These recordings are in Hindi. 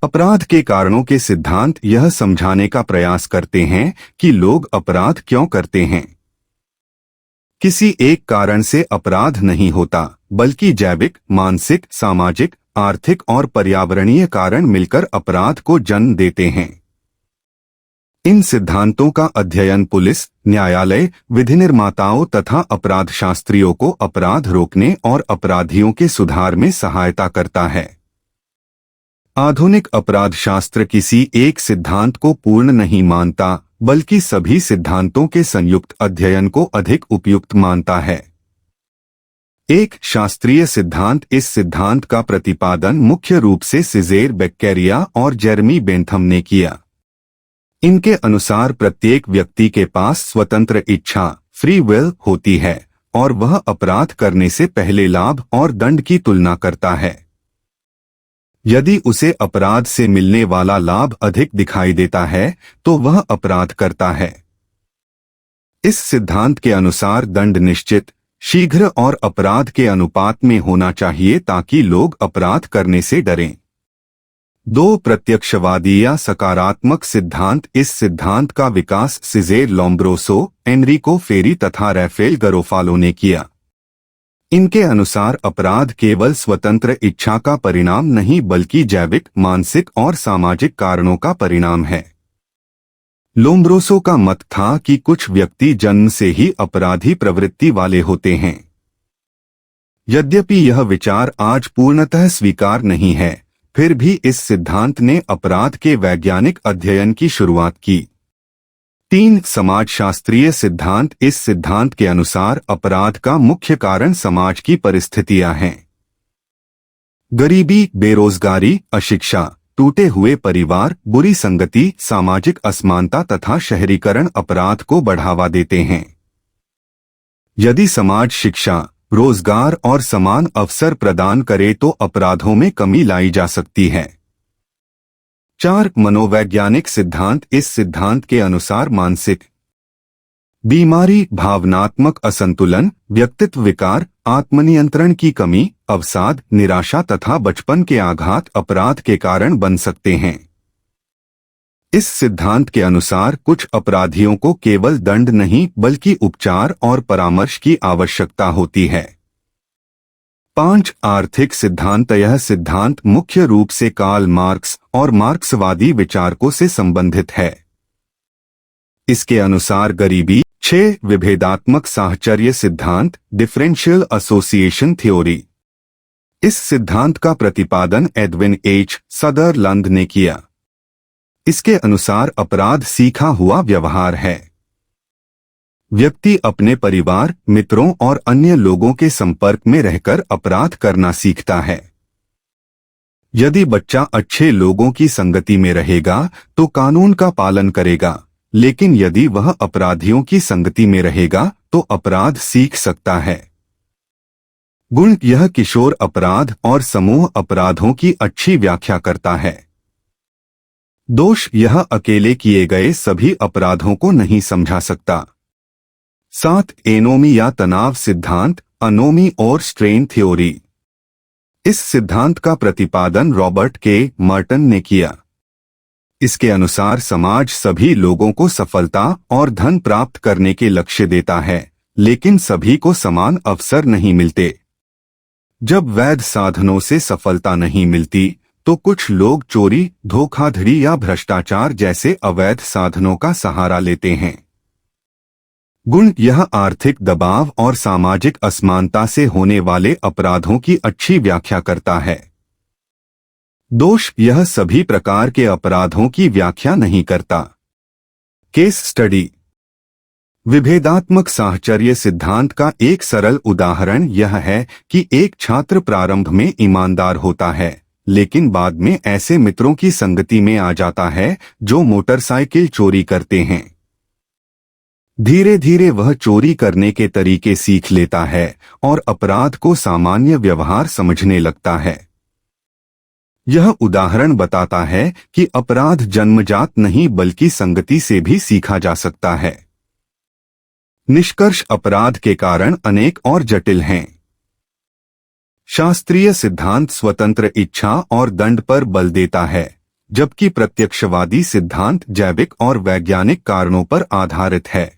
अपराध के कारणों के सिद्धांत यह समझाने का प्रयास करते हैं कि लोग अपराध क्यों करते हैं। किसी एक कारण से अपराध नहीं होता, बल्कि जैविक, मानसिक, सामाजिक, आर्थिक और पर्यावरणीय कारण मिलकर अपराध को जन्म देते हैं। इन सिद्धांतों का अध्ययन पुलिस, न्यायालय, विधि निर्माताओं तथा अपराध शास्त्रियों को अपराध रोकने और अपराधियों के सुधार में सहायता करता है। आधुनिक अपराध शास्त्र किसी एक सिद्धांत को पूर्ण नहीं मानता, बल्कि सभी सिद्धांतों के संयुक्त अध्ययन को अधिक उपयुक्त मानता है। एक शास्त्रीय सिद्धांत। इस सिद्धांत का प्रतिपादन मुख्य रूप से सीज़ेर बेक्केरिया और जेरेमी बेंथम ने किया। इनके अनुसार प्रत्येक व्यक्ति के पास स्वतंत्र इच्छा, फ्री विल होती है और वह अपराध करने से पहले लाभ और दंड की तुलना करता है। यदि उसे अपराध से मिलने वाला लाभ अधिक दिखाई देता है तो वह अपराध करता है। इस सिद्धांत के अनुसार दंड निश्चित, शीघ्र और अपराध के अनुपात में होना चाहिए ताकि लोग अपराध करने से डरें। दो प्रत्यक्षवादी या सकारात्मक सिद्धांत। इस सिद्धांत का विकास सीज़ेर लोम्ब्रोसो, एनरिको फेरी तथा रैफेल गरोफालो ने किया। इनके अनुसार अपराध केवल स्वतंत्र इच्छा का परिणाम नहीं बल्कि जैविक, मानसिक और सामाजिक कारणों का परिणाम है। लोम्ब्रोसो का मत था कि कुछ व्यक्ति जन्म से ही अपराधी प्रवृत्ति वाले होते हैं। यद्यपि यह विचार आज पूर्णतः स्वीकार नहीं है, फिर भी इस सिद्धांत ने अपराध के वैज्ञानिक अध्ययन की शुरुआत की। 3 समाजशास्त्रीय सिद्धांत। इस सिद्धांत के अनुसार अपराध का मुख्य कारण समाज की परिस्थितियां हैं। गरीबी, बेरोजगारी, अशिक्षा, टूटे हुए परिवार, बुरी संगति, सामाजिक असमानता तथा शहरीकरण अपराध को बढ़ावा देते हैं। यदि समाज शिक्षा, रोजगार और समान अवसर प्रदान करे तो अपराधों में कमी लाई जा सकती है। 4 मनोवैज्ञानिक सिद्धांत। इस सिद्धांत के अनुसार मानसिक बीमारी, भावनात्मक असंतुलन, व्यक्तित्व विकार, आत्मनियंत्रण की कमी, अवसाद, निराशा तथा बचपन के आघात अपराध के कारण बन सकते हैं। इस सिद्धांत के अनुसार कुछ अपराधियों को केवल दंड नहीं बल्कि उपचार और परामर्श की आवश्यकता होती है। 5 आर्थिक सिद्धांत। यह सिद्धांत मुख्य रूप से कार्ल मार्क्स और मार्क्सवादी विचारकों से संबंधित है। इसके अनुसार गरीबी। 6 विभेदात्मक साहचर्य सिद्धांत, डिफरेंशियल एसोसिएशन थ्योरी। इस सिद्धांत का प्रतिपादन एडविन एच सदरलैंड ने किया। इसके अनुसार अपराध सीखा हुआ व्यवहार है। व्यक्ति अपने परिवार, मित्रों और अन्य लोगों के संपर्क में रहकर अपराध करना सीखता है। यदि बच्चा अच्छे लोगों की संगति में रहेगा तो कानून का पालन करेगा, लेकिन यदि वह अपराधियों की संगति में रहेगा तो अपराध सीख सकता है। गुण। यह किशोर अपराध और समूह अपराधों की अच्छी व्याख्या करता है। दोष। यह अकेले किए गए सभी अपराधों को नहीं समझा सकता। 7 एनोमी या तनाव सिद्धांत, अनोमी और स्ट्रेन थ्योरी। इस सिद्धांत का प्रतिपादन रॉबर्ट के मर्टन ने किया। इसके अनुसार समाज सभी लोगों को सफलता और धन प्राप्त करने के लक्ष्य देता है, लेकिन सभी को समान अवसर नहीं मिलते। जब वैध साधनों से सफलता नहीं मिलती तो कुछ लोग चोरी, धोखाधड़ी या भ्रष्टाचार जैसे अवैध साधनों का सहारा लेते हैं। गुण। यह आर्थिक दबाव और सामाजिक असमानता से होने वाले अपराधों की अच्छी व्याख्या करता है। दोष। यह सभी प्रकार के अपराधों की व्याख्या नहीं करता। Case study. विभेदात्मक साहचर्य सिद्धांत का एक सरल उदाहरण यह है कि एक छात्र प्रारंभ में ईमानदार होता है, लेकिन बाद में ऐसे मित्रों की संगति में आ जाता है जो मोटरसाइकिल चोरी करते हैं। धीरे धीरे वह चोरी करने के तरीके सीख लेता है और अपराध को सामान्य व्यवहार समझने लगता है। यह उदाहरण बताता है कि अपराध जन्मजात नहीं बल्कि संगति से भी सीखा जा सकता है। निष्कर्ष। अपराध के कारण अनेक और जटिल हैं। शास्त्रीय सिद्धांत स्वतंत्र इच्छा और दंड पर बल देता है, जबकि प्रत्यक्षवादी सिद्धांत जैविक और वैज्ञानिक कारणों पर आधारित है।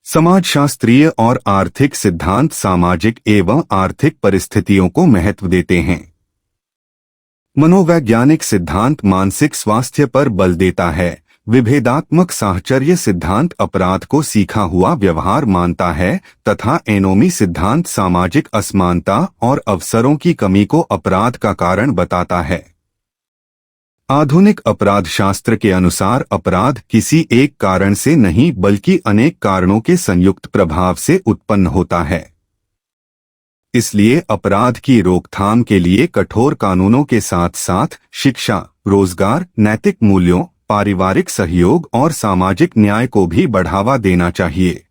समाजशास्त्रीय और आर्थिक सिद्धांत सामाजिक एवं आर्थिक परिस्थितियों को महत्व देते हैं। मनोवैज्ञानिक सिद्धांत मानसिक स्वास्थ्य पर बल देता है। विभेदात्मक साहचर्य सिद्धांत अपराध को सीखा हुआ व्यवहार मानता है तथा एनोमी सिद्धांत सामाजिक असमानता और अवसरों की कमी को अपराध का कारण बताता है। आधुनिक अपराध शास्त्र के अनुसार अपराध किसी एक कारण से नहीं बल्कि अनेक कारणों के संयुक्त प्रभाव से उत्पन्न होता है। इसलिए अपराध की रोकथाम के लिए कठोर कानूनों के साथ साथ शिक्षा, रोजगार, नैतिक मूल्यों, पारिवारिक सहयोग और सामाजिक न्याय को भी बढ़ावा देना चाहिए।